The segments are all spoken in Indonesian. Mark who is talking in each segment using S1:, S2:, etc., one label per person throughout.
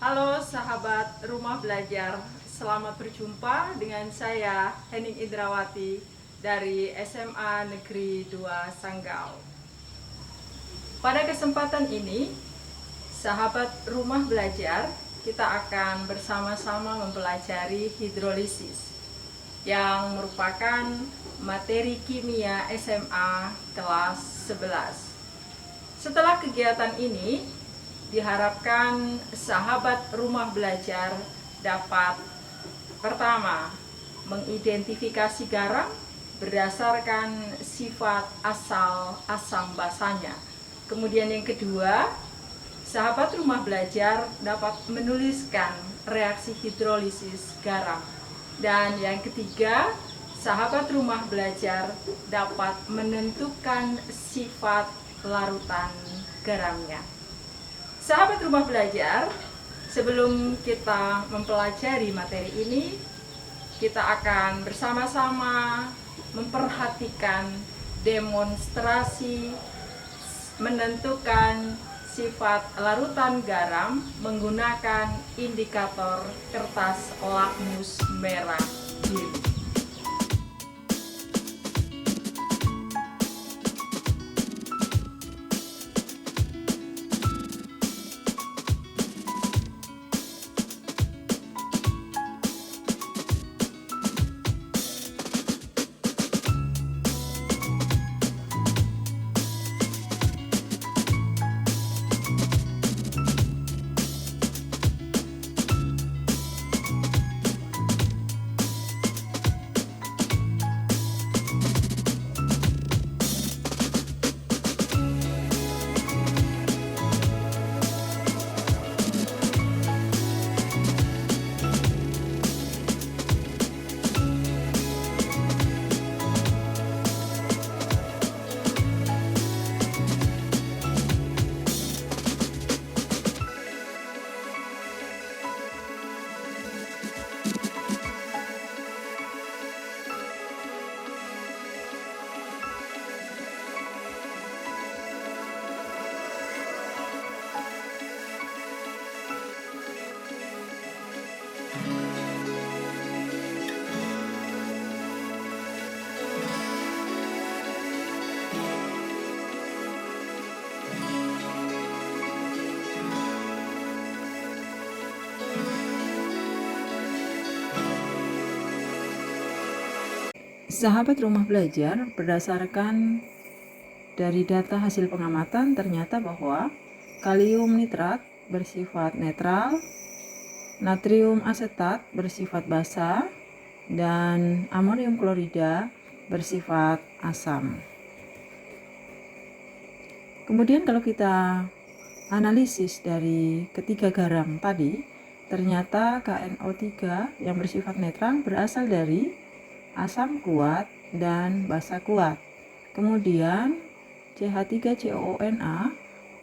S1: Halo sahabat rumah belajar, selamat berjumpa dengan saya Hening Indrawati dari SMA Negeri 2 Sanggau. Pada kesempatan ini, sahabat rumah belajar, kita akan bersama-sama mempelajari hidrolisis yang merupakan materi kimia SMA kelas 11. Setelah kegiatan ini, diharapkan sahabat rumah belajar dapat pertama, mengidentifikasi garam berdasarkan sifat asal asam basanya. Kemudian yang kedua, sahabat rumah belajar dapat menuliskan reaksi hidrolisis garam. Dan yang ketiga, sahabat rumah belajar dapat menentukan sifat larutan garamnya. Sahabat rumah belajar, sebelum kita mempelajari materi ini, kita akan bersama-sama memperhatikan demonstrasi menentukan sifat larutan garam menggunakan indikator kertas lakmus merah biru. Sahabat rumah belajar, berdasarkan dari data hasil pengamatan ternyata bahwa kalium nitrat bersifat netral, natrium asetat bersifat basa, dan amonium klorida bersifat asam. Kemudian kalau kita analisis dari ketiga garam tadi, ternyata KNO3 yang bersifat netral berasal dari asam kuat dan basa kuat. Kemudian CH3COONA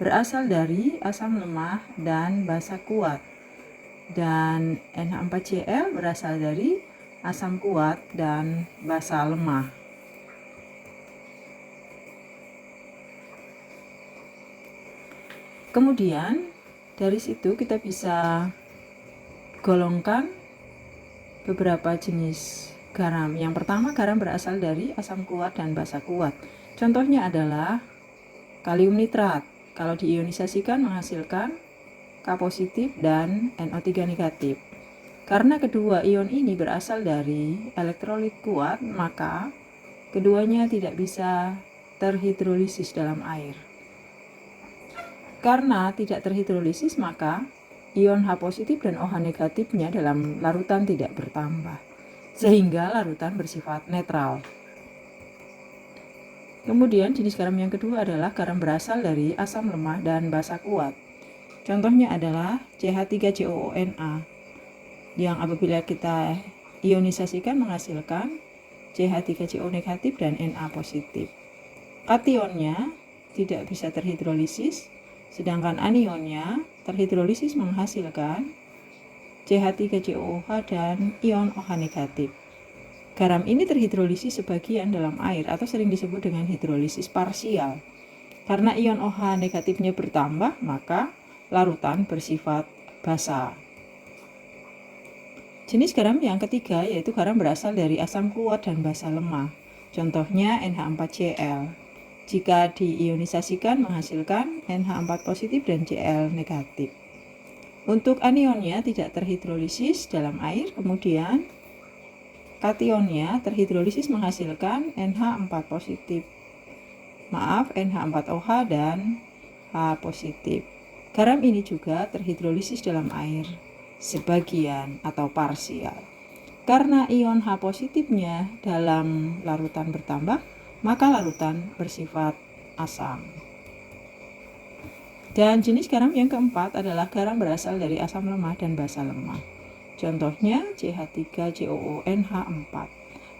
S1: berasal dari asam lemah dan basa kuat. Dan NH4Cl berasal dari asam kuat dan basa lemah. Kemudian dari situ kita bisa golongkan beberapa jenis garam. Yang pertama, garam berasal dari asam kuat dan basa kuat. Contohnya adalah kalium nitrat. Kalau diionisasikan menghasilkan K positif dan NO3 negatif. Karena kedua ion ini berasal dari elektrolit kuat, maka keduanya tidak bisa terhidrolisis dalam air. Karena tidak terhidrolisis, maka ion H positif dan OH negatifnya dalam larutan tidak bertambah, sehingga larutan bersifat netral. Kemudian jenis garam yang kedua adalah garam berasal dari asam lemah dan basa kuat. Contohnya adalah CH3COONA yang apabila kita ionisasikan menghasilkan CH3CO negatif dan Na positif. Kationnya tidak bisa terhidrolisis, sedangkan anionnya terhidrolisis menghasilkan CH3COOH dan ion OH negatif. Garam ini terhidrolisis sebagian dalam air atau sering disebut dengan hidrolisis parsial. Karena ion OH negatifnya bertambah, maka larutan bersifat basa. Jenis garam yang ketiga yaitu garam berasal dari asam kuat dan basa lemah. Contohnya NH4Cl. Jika diionisasikan menghasilkan NH4 positif dan Cl negatif. Untuk anionnya tidak terhidrolisis dalam air, kemudian kationnya terhidrolisis menghasilkan NH4 positif. NH4OH dan H positif. Garam ini juga terhidrolisis dalam air sebagian atau parsial. Karena ion H positifnya dalam larutan bertambah, maka larutan bersifat asam. Dan jenis garam yang keempat adalah garam berasal dari asam lemah dan basa lemah. Contohnya CH3COONH4.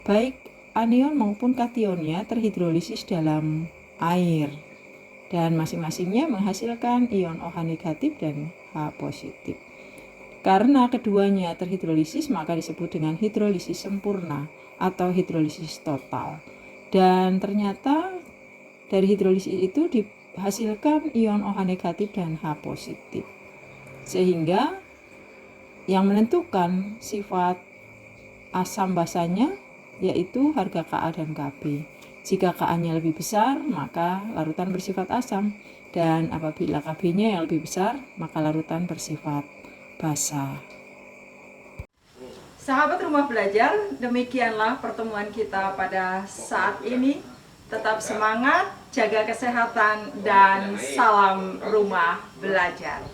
S1: Baik anion maupun kationnya terhidrolisis dalam air dan masing-masingnya menghasilkan ion OH negatif dan H positif. Karena keduanya terhidrolisis maka disebut dengan hidrolisis sempurna atau hidrolisis total. Dan ternyata dari hidrolisis itu dihasilkan ion OH negatif dan H positif. Sehingga yang menentukan sifat asam basanya yaitu harga Ka dan Kb. Jika Ka-nya lebih besar maka larutan bersifat asam, dan apabila Kb-nya yang lebih besar maka larutan bersifat basa.
S2: Sahabat Rumah Belajar, demikianlah pertemuan kita pada saat ini. Tetap semangat, jaga kesehatan, dan salam rumah belajar.